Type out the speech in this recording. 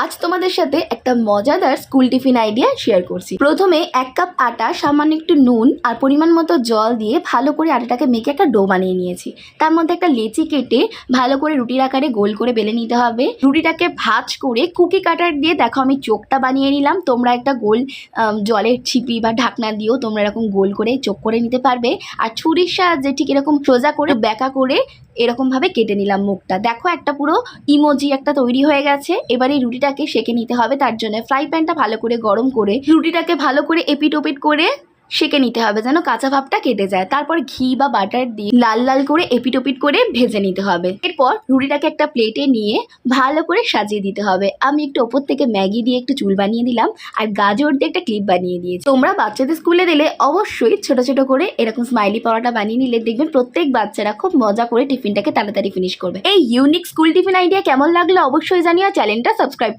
আজ তোমাদের সাথে একটা মজাদার স্কুল টিফিন আইডিয়া শেয়ার করছি। প্রথমে 1 কাপ আটা, সামান্য একটু নুন আর পরিমাণ মতো জল দিয়ে ভালো করে আটাটাকে মেখে একটা ডো বানিয়ে নিয়েছি। তার মধ্যে একটা লেচি কেটে ভালো করে রুটির আকারে গোল করে বেলে নিতে হবে। রুটিটাকে ভাঁজ করে কুকি কাটার দিয়ে দেখো আমি চোখটা বানিয়ে নিলাম। তোমরা একটা গোল জলের ছিপি বা ঢাকনা দিয়েও তোমরা এরকম গোল করে চোখ করে নিতে পারবে। আর ছুরির সাহায্যে ঠিক এরকম সোজা করে ব্যাকা করে এরকম ভাবে কেটে নিলাম মুখটা। দেখো একটা পুরো ইমোজি একটা তৈরি হয়ে গেছে। এবার এই রুটিটাকে সেঁকে নিতে হবে। তার জন্য ফ্রাই প্যানটা ভালো করে গরম করে রুটিটাকে ভালো করে এপিট ওপিট করে সেঁকে নিতে হবে যেন কাঁচা ভাবটা কেটে যায়। তারপর ঘি বা বাটার দিয়ে লাল লাল করে এপিট ওপিট করে ভেজে নিতে হবে। এরপর রুটিটাকে একটা প্লেটে নিয়ে ভালো করে সাজিয়ে দিতে হবে। আমি একটু ওপর থেকে ম্যাগি দিয়ে একটু চুল বানিয়ে দিলাম আর গাজর দিয়ে একটা ক্লিপ বানিয়ে দিয়েছি। তোমরা বাচ্চাদের স্কুলে দিলে অবশ্যই ছোট ছোট করে এরকম স্মাইলি পরোটা বানিয়ে নিলে দেখবেন প্রত্যেক বাচ্চারা খুব মজা করে টিফিনটাকে তাড়াতাড়ি ফিনিশ করবে। এই ইউনিক স্কুল টিফিন আইডিয়া কেমন লাগলো অবশ্যই জানিও। চ্যানেলটা সাবস্ক্রাইব